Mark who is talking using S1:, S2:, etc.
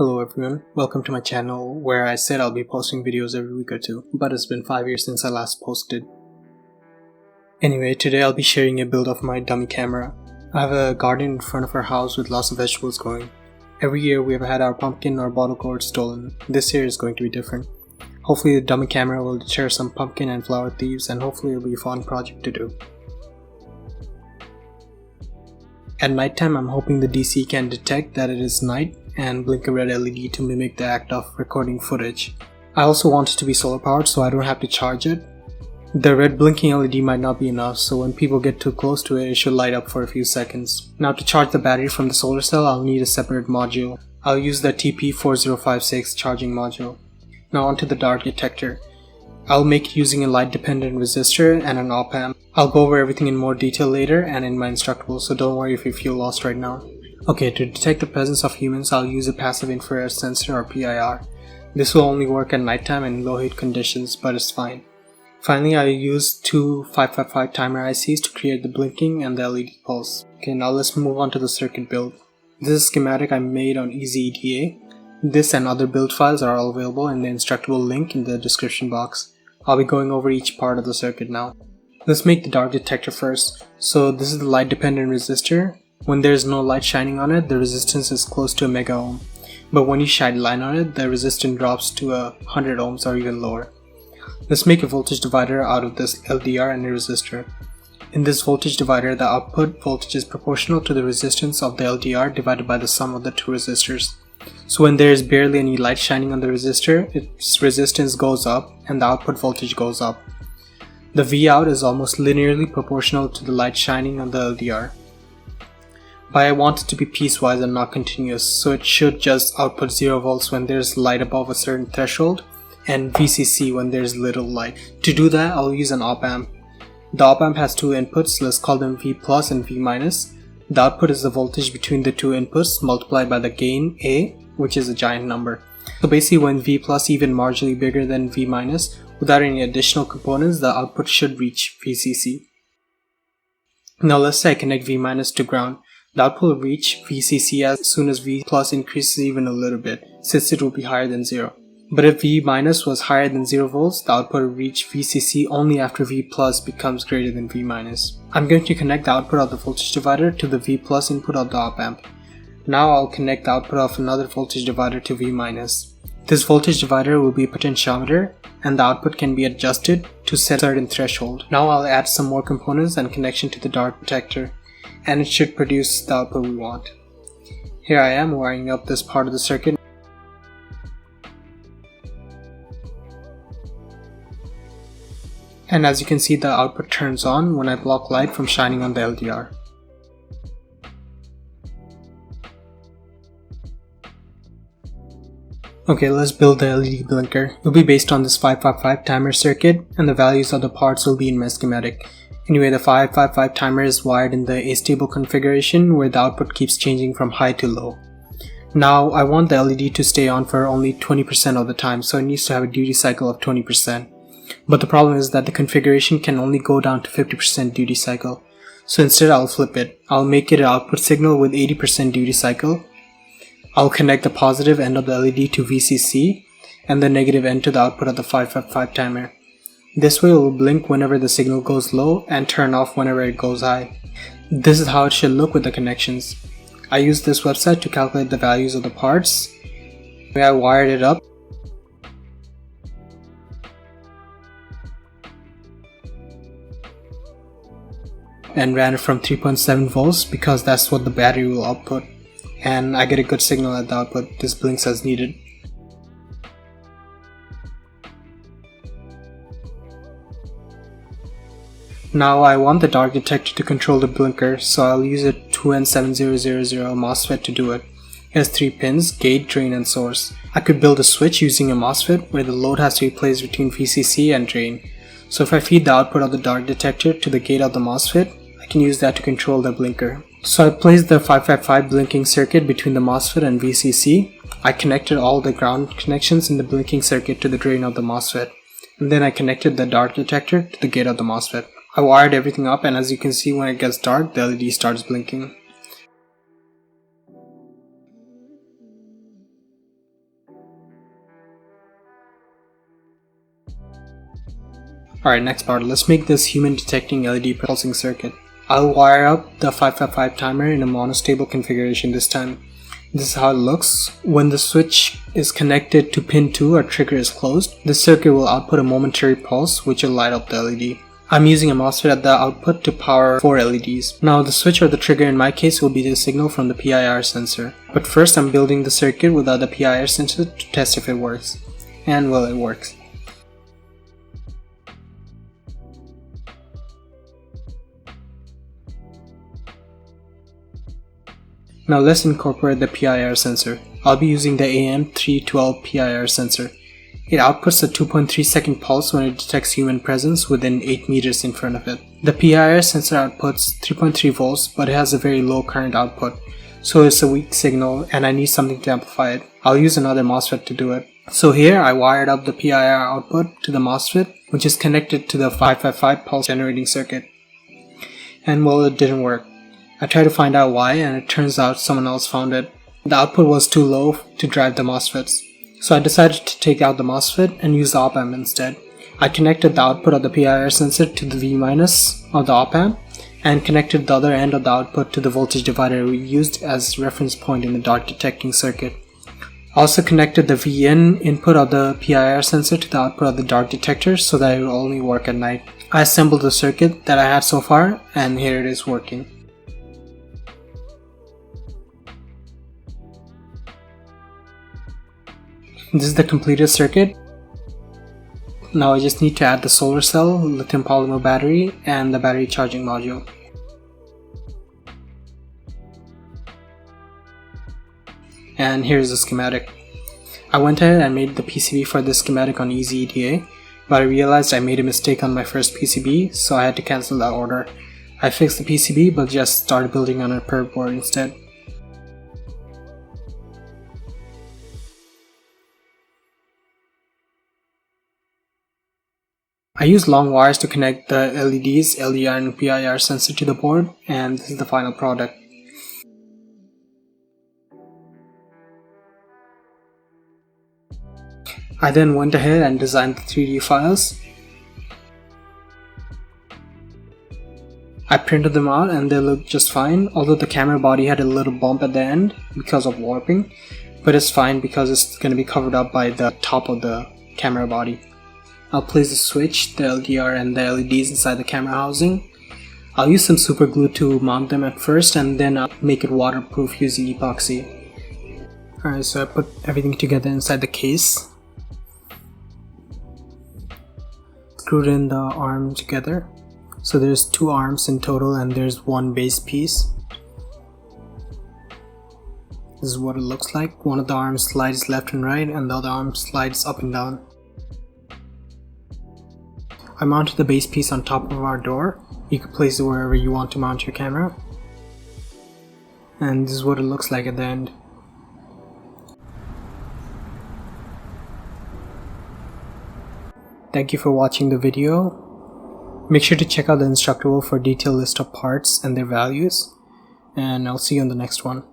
S1: Hello everyone, welcome to my channel where I said I'll be posting videos every week or two, but it's been 5 years since I last posted. Anyway, today I'll be sharing a build of my dummy camera. I have a garden in front of our house with lots of vegetables growing. Every year we have had our pumpkin or bottle gourd stolen. This year is going to be different. Hopefully the dummy camera will deter some pumpkin and flower thieves, and hopefully it'll be a fun project to do. At nighttime, I'm hoping the DC can detect that it is night and blink a red LED to mimic the act of recording footage. I also want it to be solar powered so I don't have to charge it. The red blinking LED might not be enough, so when people get too close to it, it should light up for a few seconds. Now to charge the battery from the solar cell, I'll need a separate module. I'll use the TP4056 charging module. Now onto the dart detector. I'll make it using a light dependent resistor and an op amp. I'll go over everything in more detail later and in my Instructable, so don't worry if you feel lost right now. Okay, to detect the presence of humans, I'll use a passive infrared sensor or PIR. This will only work at nighttime and low heat conditions, but it's fine. Finally, I use two 555 timer ICs to create the blinking and the LED pulse. Okay, now let's move on to the circuit build. This is a schematic I made on EasyEDA. This and other build files are all available in the Instructable link in the description box. I'll be going over each part of the circuit now. Let's make the dart detector first. So this is the light dependent resistor. When there is no light shining on it, the resistance is close to a mega ohm. But when you shine light on it, the resistance drops to 100 ohms or even lower. Let's make a voltage divider out of this LDR and a resistor. In this voltage divider, the output voltage is proportional to the resistance of the LDR divided by the sum of the two resistors. So when there is barely any light shining on the resistor, its resistance goes up and the output voltage goes up. The Vout is almost linearly proportional to the light shining on the LDR. But I want it to be piecewise and not continuous, so it should just output 0 volts when there's light above a certain threshold and VCC when there's little light. To do that, I'll use an op amp. The op amp has two inputs, let's call them V plus and V minus. The output is the voltage between the two inputs multiplied by the gain A, which is a giant number. So basically when V plus even marginally bigger than V minus, without any additional components, the output should reach VCC. Now let's say I connect V minus to ground. The output will reach VCC as soon as V plus increases even a little bit, since it will be higher than 0. But if V minus was higher than 0 volts, the output will reach VCC only after V plus becomes greater than V minus. I'm going to connect the output of the voltage divider to the V plus input of the op amp. Now I'll connect the output of another voltage divider to V minus. This voltage divider will be a potentiometer, and the output can be adjusted to set a certain threshold. Now I'll add some more components and connection to the dart detector, and it should produce the output we want. Here I am wiring up this part of the circuit. And as you can see, the output turns on when I block light from shining on the LDR. Okay, let's build the LED blinker. It will be based on this 555 timer circuit, and the values of the parts will be in my schematic. Anyway, the 555 timer is wired in the astable configuration where the output keeps changing from high to low. Now I want the LED to stay on for only 20% of the time, so it needs to have a duty cycle of 20%. But the problem is that the configuration can only go down to 50% duty cycle. So instead I'll flip it. I'll make it an output signal with 80% duty cycle. I'll connect the positive end of the LED to VCC and the negative end to the output of the 555 timer. This way it will blink whenever the signal goes low and turn off whenever it goes high. This is how it should look with the connections. I used this website to calculate the values of the parts. I wired it up and ran it from 3.7 volts because that's what the battery will output, and I get a good signal at the output. This blinks as needed. Now I want the dart detector to control the blinker, so I'll use a 2N7000 MOSFET to do it. It has 3 pins, gate, drain and source. I could build a switch using a MOSFET where the load has to be placed between VCC and drain. So if I feed the output of the dart detector to the gate of the MOSFET, I can use that to control the blinker. So I placed the 555 blinking circuit between the MOSFET and VCC. I connected all the ground connections in the blinking circuit to the drain of the MOSFET. And then I connected the dart detector to the gate of the MOSFET. I wired everything up, and as you can see, when it gets dark, the LED starts blinking. Alright, next part. Let's make this human detecting LED pulsing circuit. I'll wire up the 555 timer in a monostable configuration this time. This is how it looks. When the switch is connected to pin 2 or trigger is closed, this circuit will output a momentary pulse which will light up the LED. I'm using a MOSFET at the output to power 4 LEDs. Now the switch or the trigger in my case will be the signal from the PIR sensor. But first I'm building the circuit without the PIR sensor to test if it works. And well, it works. Now let's incorporate the PIR sensor. I'll be using the AM312 PIR sensor. It outputs a 2.3 second pulse when it detects human presence within 8 meters in front of it. The PIR sensor outputs 3.3 volts, but it has a very low current output, so it's a weak signal and I need something to amplify it. I'll use another MOSFET to do it. So here I wired up the PIR output to the MOSFET, which is connected to the 555 pulse generating circuit. And well, it didn't work. I tried to find out why, and it turns out someone else found it. The output was too low to drive the MOSFETs. So I decided to take out the MOSFET and use the op-amp instead. I connected the output of the PIR sensor to the V- of the op-amp and connected the other end of the output to the voltage divider we used as reference point in the dark detecting circuit. I also connected the VN input of the PIR sensor to the output of the dark detector so that it will only work at night. I assembled the circuit that I had so far, and here it is working. This is the completed circuit. Now I just need to add the solar cell, lithium polymer battery, and the battery charging module. And here's the schematic. I went ahead and made the PCB for this schematic on EasyEDA, but I realized I made a mistake on my first PCB, so I had to cancel that order. I fixed the PCB but just started building on a perf board instead. I used long wires to connect the LEDs, LDR and PIR sensor to the board, and this is the final product. I then went ahead and designed the 3D files. I printed them out and they look just fine, although the camera body had a little bump at the end because of warping, but it's fine because it's going to be covered up by the top of the camera body. I'll place the switch, the LDR and the LEDs inside the camera housing. I'll use some super glue to mount them at first and then I'll make it waterproof using epoxy. Alright, so I put everything together inside the case. Screwed in the arm together. So there's 2 arms in total and there's 1 base piece. This is what it looks like. One of the arms slides left and right and the other arm slides up and down. I mounted the base piece on top of our door. You can place it wherever you want to mount your camera. And this is what it looks like at the end. Thank you for watching the video. Make sure to check out the Instructable for a detailed list of parts and their values. And I'll see you on the next one.